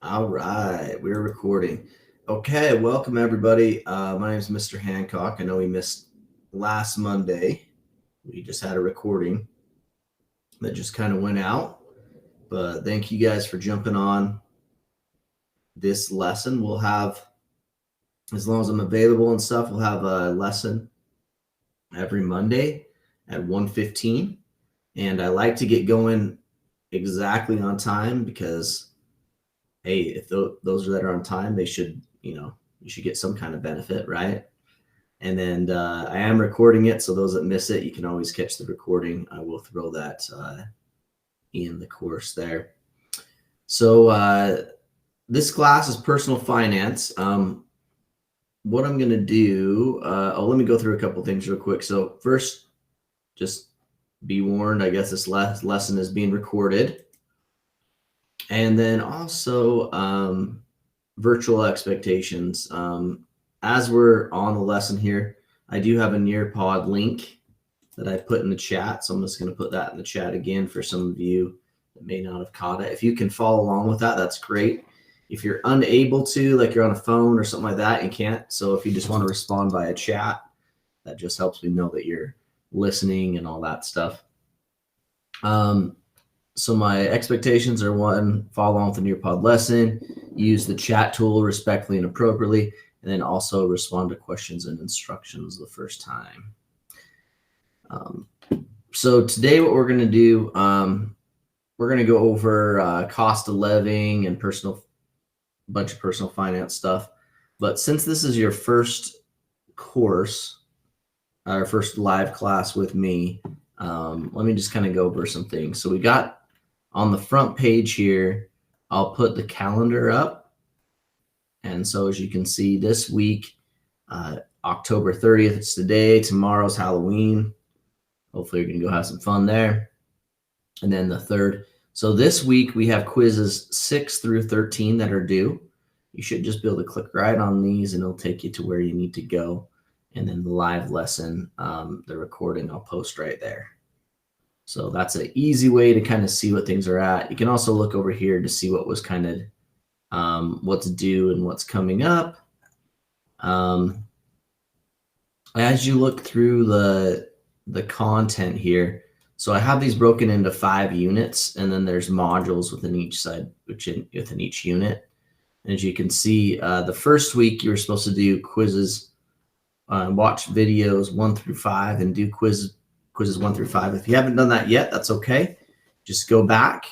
All right, we're recording. Okay, welcome everybody. My name is Mr. Hancock. I know we missed last Monday. We just had a recording that just kind of went out. But thank you guys for jumping on this lesson. We'll have, as long as I'm available and stuff, we'll have a lesson every Monday at 1:15. And I like to get going exactly on time because hey, if those that are on time, they should, you should get some kind of benefit, right? And then I am recording it, so those that miss it, you can always catch the recording. I will throw that in the course there. So this class is personal finance. What I'm going to do, let me go through a couple things real quick. So first, just be warned, I guess this lesson is being recorded. And then also virtual expectations. As we're on the lesson here, I do have a Nearpod link that I put in the chat. So I'm just going to put that in the chat again for some of you that may not have caught it. If you can follow along with that, that's great. If you're unable to, like you're on a phone or something like that, you can't. So if you just want to respond via chat, that just helps me know that you're listening and all that stuff. So my expectations are: one, follow on with the Nearpod lesson, use the chat tool respectfully and appropriately, and then also respond to questions and instructions the first time. So today what we're going to do, we're going to go over cost of living and bunch of personal finance stuff. But since this is your first course, our first live class with me, let me just kind of go over some things. So we got on the front page here, I'll put the calendar up. And so as you can see, this week, October 30th, it's today. Tomorrow's Halloween. Hopefully you're going to go have some fun there. And then the 3rd. So this week we have quizzes 6 through 13 that are due. You should just be able to click right on these and it'll take you to where you need to go. And then the live lesson, the recording, I'll post right there. So that's an easy way to kind of see what things are at. You can also look over here to see what was kind of what's due and what's coming up. As you look through the content here, so I have these broken into 5 units, and then there's modules within each side, within each unit. And as you can see, the first week you were supposed to do quizzes, watch videos 1 through 5, and do quizzes 1 through 5. If you haven't done that yet, that's okay. Just go back,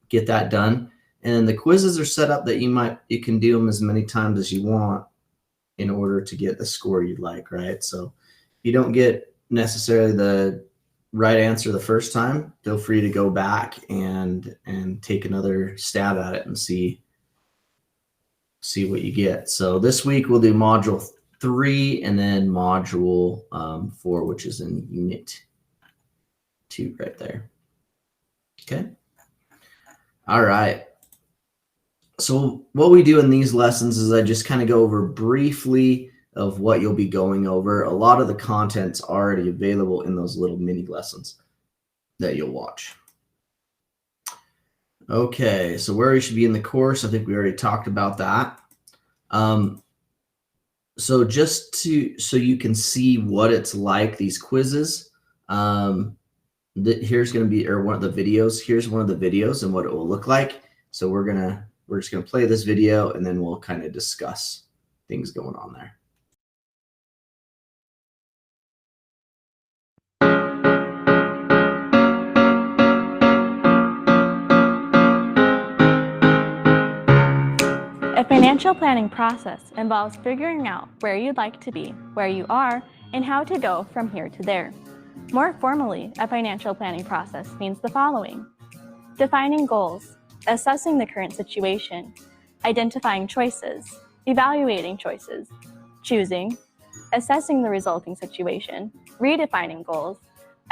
get that done. And the quizzes are set up that you can do them as many times as you want in order to get the score you'd like, right? So if you don't get necessarily the right answer the first time, feel free to go back and take another stab at it and see what you get. So this week we'll do module 3 and then module 4, which is in unit 2 right there. Okay. All right. So what we do in these lessons is I just kind of go over briefly of what you'll be going over. A lot of the content's already available in those little mini lessons that you'll watch. Okay, so where you should be in the course, I think we already talked about that. So just so you can see what it's like, these quizzes, here's going to be, or one of the videos, here's one of the videos and what it will look like. So we're just going to play this video and then we'll kind of discuss things going on there. A financial planning process involves figuring out where you'd like to be, where you are, and how to go from here to there. More formally, a financial planning process means the following: defining goals, assessing the current situation, identifying choices, evaluating choices, choosing, assessing the resulting situation, redefining goals,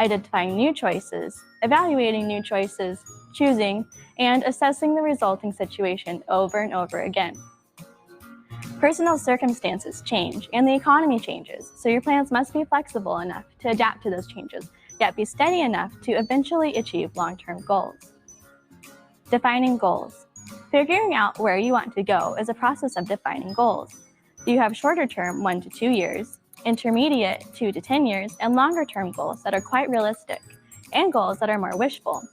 identifying new choices, evaluating new choices, choosing, and assessing the resulting situation over and over again. Personal circumstances change and the economy changes, so your plans must be flexible enough to adapt to those changes, yet be steady enough to eventually achieve long-term goals. Defining goals. Figuring out where you want to go is a process of defining goals. You have shorter term 1 to 2 years, intermediate 2 to 10 years, and longer term goals that are quite realistic, and goals that are more wishful.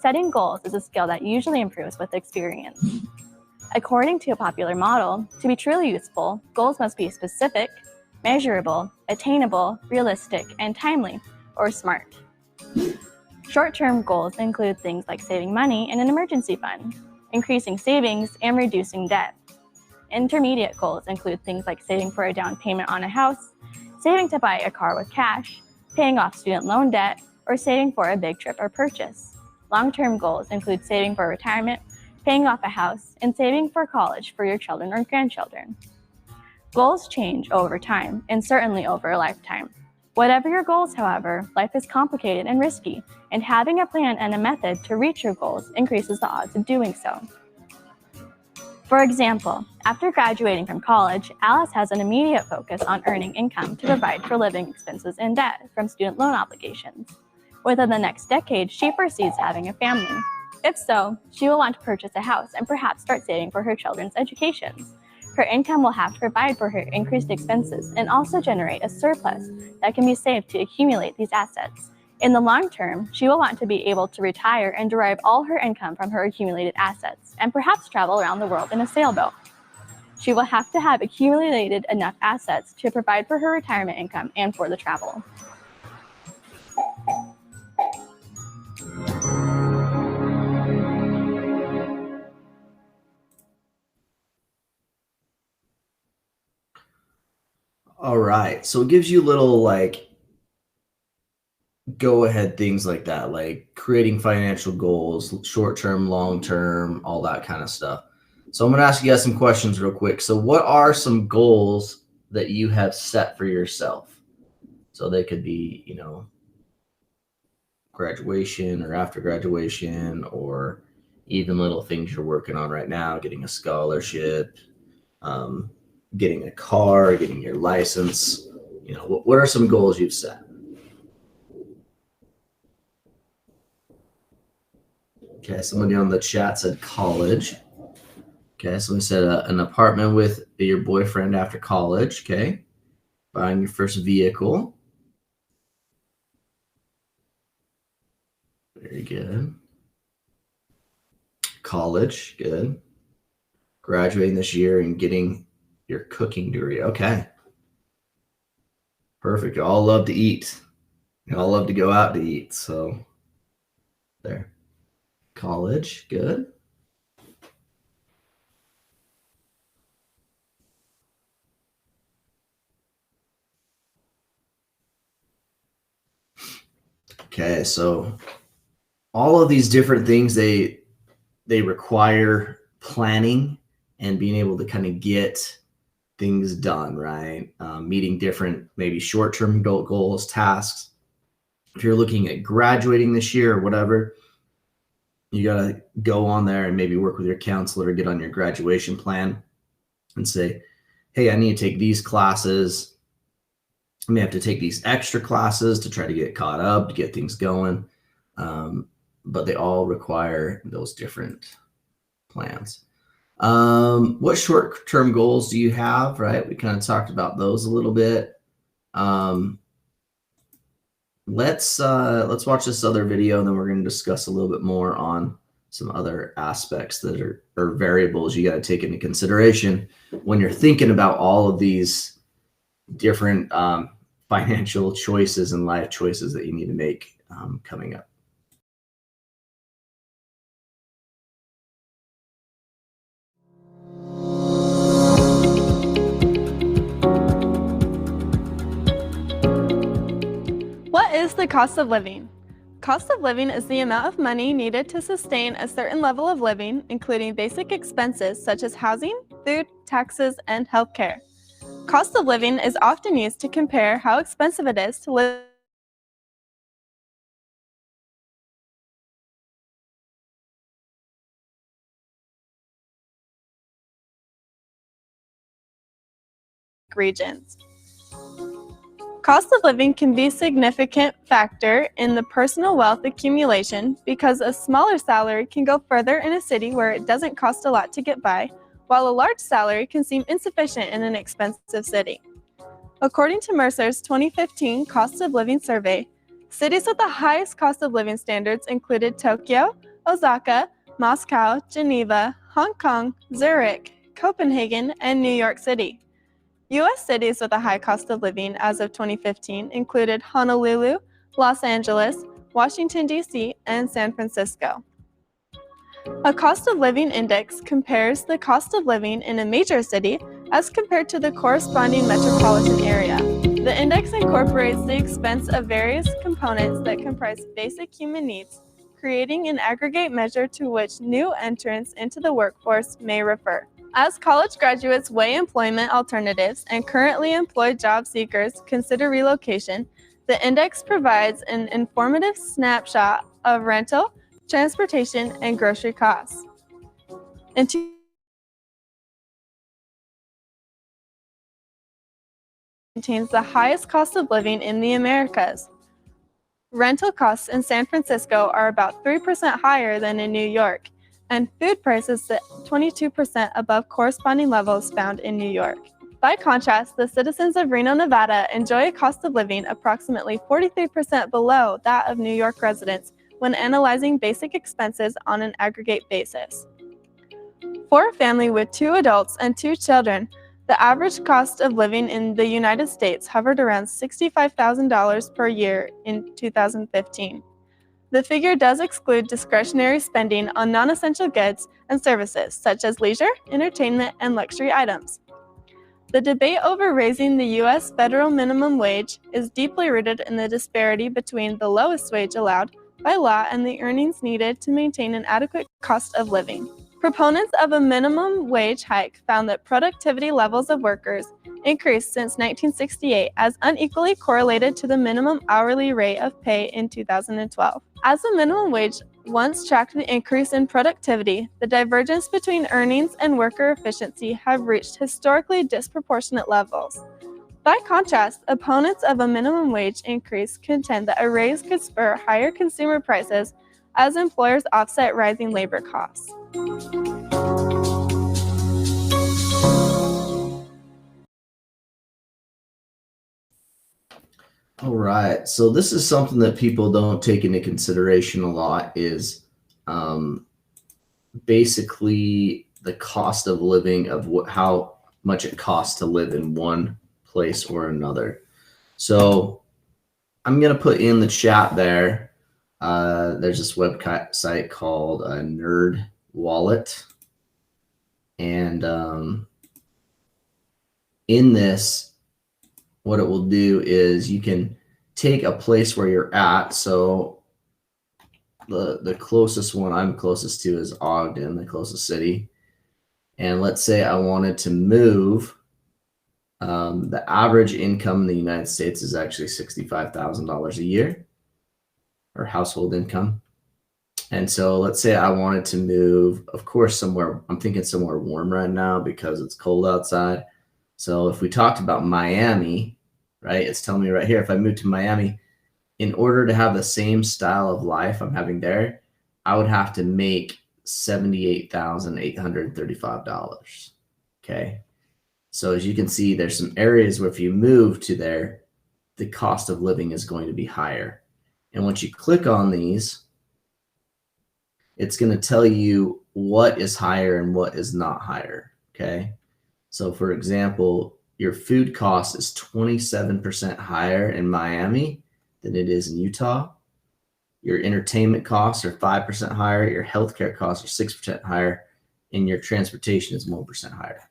Setting goals is a skill that usually improves with experience. According to a popular model, to be truly useful, goals must be specific, measurable, attainable, realistic, and timely, or SMART. Short-term goals include things like saving money in an emergency fund, increasing savings, and reducing debt. Intermediate goals include things like saving for a down payment on a house, saving to buy a car with cash, paying off student loan debt, or saving for a big trip or purchase. Long-term goals include saving for retirement, paying off a house, and saving for college for your children or grandchildren. Goals change over time, and certainly over a lifetime. Whatever your goals, however, life is complicated and risky, and having a plan and a method to reach your goals increases the odds of doing so. For example, after graduating from college, Alice has an immediate focus on earning income to provide for living expenses and debt from student loan obligations. Within the next decade, she foresees having a family. If so, she will want to purchase a house and perhaps start saving for her children's educations. Her income will have to provide for her increased expenses and also generate a surplus that can be saved to accumulate these assets. In the long term, she will want to be able to retire and derive all her income from her accumulated assets, and perhaps travel around the world in a sailboat. She will have to have accumulated enough assets to provide for her retirement income and for the travel. All right. So it gives you little like go ahead things like that, like creating financial goals, short term, long term, all that kind of stuff. So I'm going to ask you guys some questions real quick. So what are some goals that you have set for yourself? So they could be, graduation or after graduation, or even little things you're working on right now, getting a scholarship, getting a car, getting your license. What are some goals you've set? Okay, somebody on the chat said college. Okay, somebody said an apartment with your boyfriend after college. Okay, buying your first vehicle. Very good. College, good. Graduating this year and getting your cooking degree. Okay. Perfect. You all love to eat. You all love to go out to eat. So there. College, good. Okay, so all of these different things, they require planning and being able to kind of get things done, right? Meeting different, maybe short-term goals, tasks. If you're looking at graduating this year or whatever, you got to go on there and maybe work with your counselor or get on your graduation plan and say, hey, I need to take these classes. I may have to take these extra classes to try to get caught up, to get things going. But they all require those different plans. What short-term goals do you have, right? We kind of talked about those a little bit. Let's watch this other video, and then we're going to discuss a little bit more on some other aspects that are variables you got to take into consideration when you're thinking about all of these different financial choices and life choices that you need to make coming up. What is the cost of living? Cost of living is the amount of money needed to sustain a certain level of living, including basic expenses such as housing, food, taxes, and healthcare. Cost of living is often used to compare how expensive it is to live in regions. Cost of living can be a significant factor in the personal wealth accumulation because a smaller salary can go further in a city where it doesn't cost a lot to get by, while a large salary can seem insufficient in an expensive city. According to Mercer's 2015 Cost of Living Survey, cities with the highest cost of living standards included Tokyo, Osaka, Moscow, Geneva, Hong Kong, Zurich, Copenhagen, and New York City. U.S. cities with a high cost of living as of 2015 included Honolulu, Los Angeles, Washington, D.C., and San Francisco. A cost of living index compares the cost of living in a major city as compared to the corresponding metropolitan area. The index incorporates the expense of various components that comprise basic human needs, creating an aggregate measure to which new entrants into the workforce may refer. As college graduates weigh employment alternatives and currently employed job seekers consider relocation, the index provides an informative snapshot of rental, transportation, and grocery costs. Contains the highest cost of living in the Americas. Rental costs in San Francisco are about 3% higher than in New York, and food prices sit 22% above corresponding levels found in New York. By contrast, the citizens of Reno, Nevada enjoy a cost of living approximately 43% below that of New York residents when analyzing basic expenses on an aggregate basis. For a family with 2 adults and 2 children, the average cost of living in the United States hovered around $65,000 per year in 2015. The figure does exclude discretionary spending on non-essential goods and services such as leisure, entertainment, and luxury items. The debate over raising the U.S. federal minimum wage is deeply rooted in the disparity between the lowest wage allowed by law and the earnings needed to maintain an adequate cost of living. Proponents of a minimum wage hike found that productivity levels of workers increased since 1968 as unequally correlated to the minimum hourly rate of pay in 2012. As the minimum wage once tracked the increase in productivity, the divergence between earnings and worker efficiency have reached historically disproportionate levels. By contrast, opponents of a minimum wage increase contend that a raise could spur higher consumer prices as employers offset rising labor costs. All right, so this is something that people don't take into consideration a lot is basically the cost of living of how much it costs to live in one place or another. So I'm going to put in the chat there. There's this website called Nerd Wallet. And in this, what it will do is you can take a place where you're at. So the closest one I'm closest to is Ogden, the closest city. And let's say I wanted to move. The average income in the United States is actually $65,000 a year, or household income. And so let's say I wanted to move, of course, somewhere, I'm thinking somewhere warm right now because it's cold outside. So if we talked about Miami, right, it's telling me right here, if I move to Miami, in order to have the same style of life I'm having there, I would have to make $78,835. Okay. So as you can see, there's some areas where if you move to there, the cost of living is going to be higher. And once you click on these, it's going to tell you what is higher and what is not higher. Okay. So for example, your food cost is 27% higher in Miami than it is in Utah. Your entertainment costs are 5% higher. Your healthcare costs are 6% higher, and your transportation is 1% higher.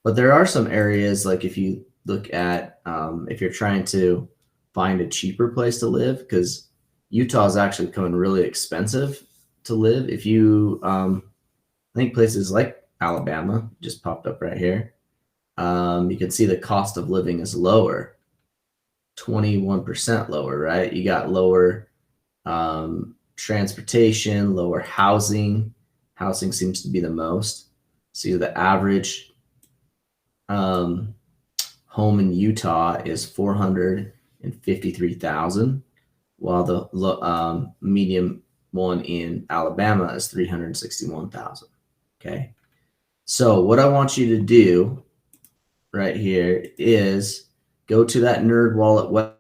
But there are some areas, like if you look at, if you're trying to find a cheaper place to live, because Utah is actually becoming really expensive to live. If you, I think places like Alabama just popped up right here. You can see the cost of living is lower, 21% lower, right? You got lower transportation, lower housing. Housing seems to be the most. See the average home in Utah is $453,000, while the medium one in Alabama is $361,000. Okay. So what I want you to do right here is go to that NerdWallet web.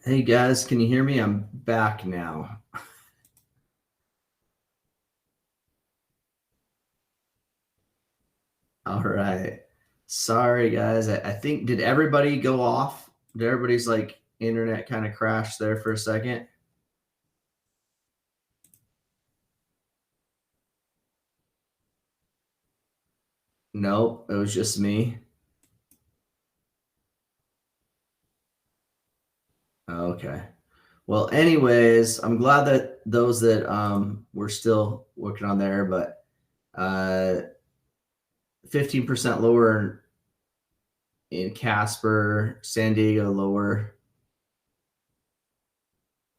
Hey guys, can you hear me? I'm back now. All right. Sorry guys. I think, did everybody go off? Did everybody's like internet kind of crash there for a second? Nope, it was just me. Okay. Well, anyways, I'm glad that those that were still working on there, but 15% lower in Casper, San Diego lower,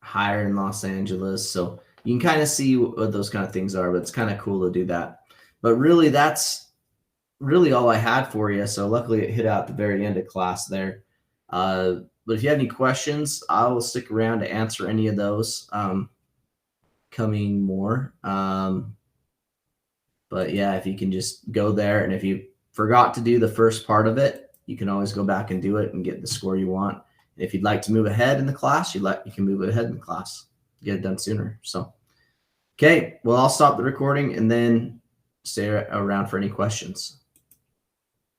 higher in Los Angeles. So you can kind of see what those kind of things are, but it's kind of cool to do that. But really, that's really all I had for you. So luckily it hit out at the very end of class there. But if you have any questions, I will stick around to answer any of those coming more. But yeah, if you can just go there, and if you forgot to do the first part of it, you can always go back and do it and get the score you want. And if you'd like to move ahead in the class, you can move ahead in the class, get it done sooner. So, okay, well, I'll stop the recording and then stay around for any questions.